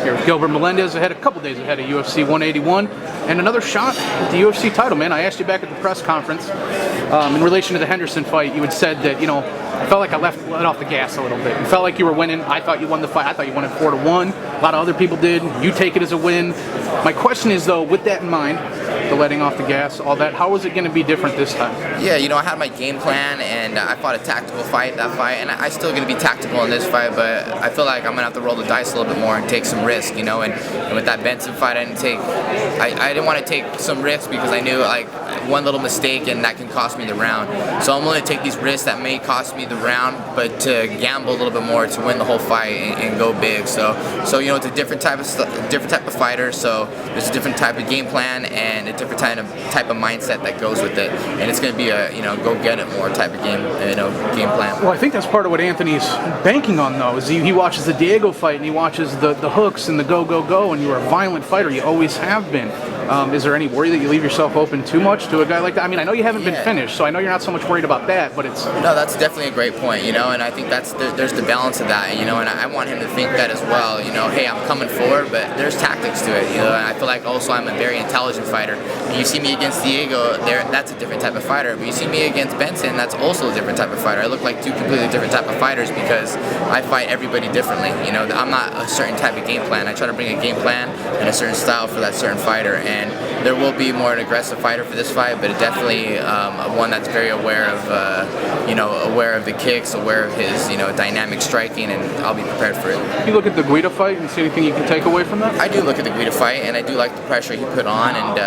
Here with Gilbert Melendez, a couple days ahead of UFC 181, and another shot at the UFC title, man. I asked you back at the press conference in relation to the Henderson fight. You had said that, I felt like I let off the gas a little bit. You felt like you were winning. I thought you won the fight. I thought you won it 4-1. A lot of other people did. You take it as a win. My question is, though, with that in mind, the letting off the gas, all that, how is it going to be different this time? Yeah, I had my game plan, and I fought a tactical fight, that fight, and I'm still going to be tactical in this fight, but I feel like I'm going to have to roll the dice a little bit more and take some risk, and with that Benson fight, I didn't want to take some risks because I knew, one little mistake and that can cost me the round. So I'm willing to take these risks that may cost me the round, but to gamble a little bit more to win the whole fight and go big. So it's a different type of fighter. So there's a different type of game plan and a different type of mindset that goes with it. And it's going to be a go get it more type of game plan. Well, I think that's part of what Anthony's banking on, though. Is he watches the Diego fight and he watches the hooks and the go, and you're a violent fighter. You always have been. Is there any worry that you leave yourself open too much to a guy like that? I mean, I know you haven't been finished, so I know you're not so much worried about that, but it's... No, that's definitely a great point, and I think there's the balance of that, and I want him to think that as well, hey, I'm coming forward, but there's tactics to it, and I feel like also I'm a very intelligent fighter. And you see me against Diego, that's a different type of fighter, but you see me against Benson, that's also a different type of fighter. I look like two completely different type of fighters because I fight everybody differently, I'm not a certain type of game plan. I try to bring a game plan and a certain style for that certain fighter, and there will be more an aggressive fighter for this fight, but definitely one that's very aware of, aware of the kicks, aware of his, dynamic striking, and I'll be prepared for it. You look at the Guida fight and see anything you can take away from that? I do look at the Guida fight, and I do like the pressure he put on, and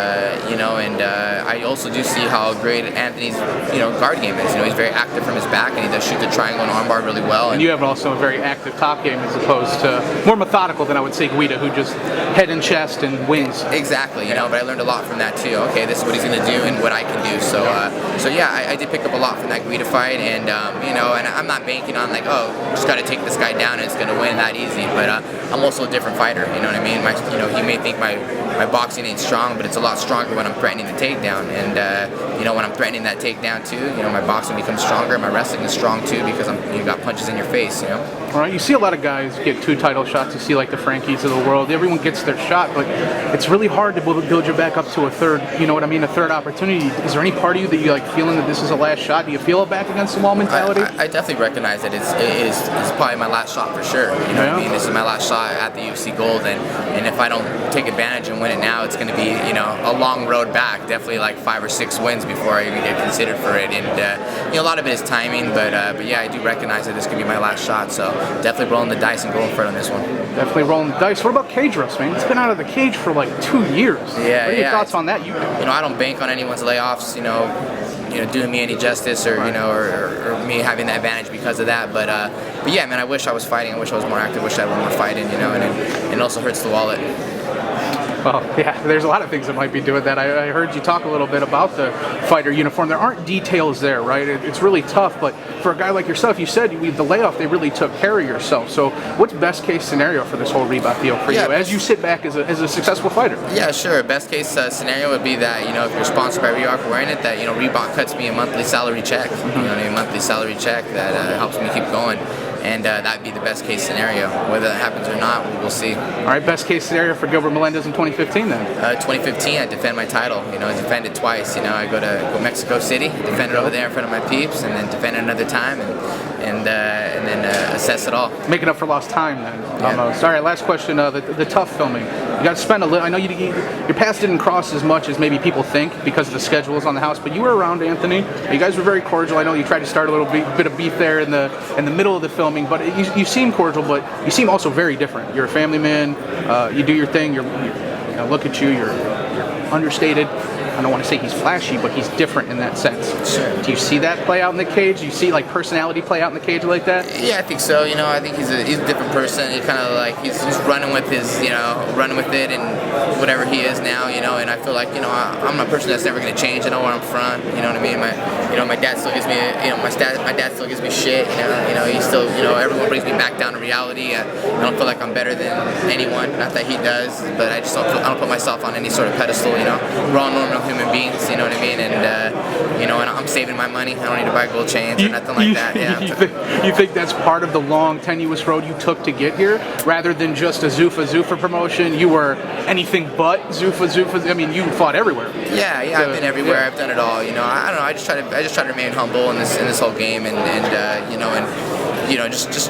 I also do see how great Anthony's, guard game is. He's very active from his back, and he does shoot the triangle and armbar really well. And you have also a very active top game as opposed to more methodical than I would say Guida, who just head and chest and wins. Exactly, but I learned a lot from that too. Okay, this is what he's going to do and what I can do. So yeah, I did pick up a lot from that Guida fight, and and I'm not banking on just got to take this guy down and it's going to win that easy. But I'm also a different fighter. You know what I mean? He may think my boxing ain't strong, but it's a lot stronger when I'm threatening the takedown. And when I'm threatening that takedown too, my boxing becomes stronger. My wrestling is strong too because you got punches in your face. All right, you see a lot of guys get 2 title shots. You see like the Frankies of the world. Everyone gets their shot, but it's really hard to build you back up to a third. A third opportunity. Is there any part of you that you feeling that this is a last shot? Do you feel it back against the wall mentality? I definitely recognize that it's probably my last shot for sure. What I mean? This is my last shot at the UFC Gold, and if I don't take advantage and win it now, it's going to be a long road back. Definitely 5 or 6 wins before I even get considered for it. And a lot of it is timing, but yeah, I do recognize that this could be my last shot. So definitely rolling the dice and going for it on this one. Definitely rolling the dice. What about cage rust, man? It's been out of the cage for 2 years. Yeah, what are your thoughts on that? I don't bank on anyone's layoffs. Doing me any justice, or or me having the advantage because of that. But yeah, man, I wish I was fighting. I wish I was more active. I wish I had one more fight in. And it also hurts the wallet. Well, yeah, there's a lot of things that might be doing that. I heard you talk a little bit about the fighter uniform. There aren't details there, right? It's really tough, but for a guy like yourself, you said the layoff, they really took care of yourself. So what's best case scenario for this whole Reebok deal for you as you sit back as a successful fighter? Yeah, sure. Best case scenario would be that, if you're sponsored by Reebok wearing it, that, Reebok cuts me a monthly salary check, a monthly salary check that helps me keep going. And that'd be the best case scenario. Whether that happens or not, we'll see. All right, best case scenario for Gilbert Melendez in 2015 then? 2015, I defend my title. I defend it twice. I go to Mexico City, defend it over there in front of my peeps, and then defend it another time, and then assess it all. Making up for lost time then, almost. All right, last question. The tough filming. You got to spend a little. I know your paths didn't cross as much as maybe people think because of the schedules on the house, but you were around Anthony. You guys were very cordial. I know you tried to start a little bit of beef there in the middle of the filming, but you seem cordial, but you seem also very different. You're a family man. You do your thing. Look at you. You're understated. I don't want to say he's flashy, but he's different in that sense. Sure. Do you see that play out in the cage? Do you see personality play out in the cage like that? Yeah, I think so. I think he's a different person. He kind of he's running with his, running with it and whatever he is now, and I feel like, I'm a person that's never going to change. I know where I'm from, you know what I mean? My dad still gives me, my dad still gives me shit, he still, everyone brings me back down to reality. I don't feel like I'm better than anyone, not that he does, but I don't put myself on any sort of pedestal, we're all normal human beings, you know what I mean? And, you know, and I'm saving my money. I don't need to buy gold chains or nothing like that. Yeah. You think that's part of the long, tenuous road you took to get here, rather than just a Zuffa promotion? You were anything but Zuffa. I mean, you fought everywhere. Yeah, I've been everywhere. I've done it all. You know, I don't know. I just try to remain humble in this whole game, and you know, just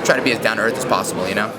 try to be as down to earth as possible. You know.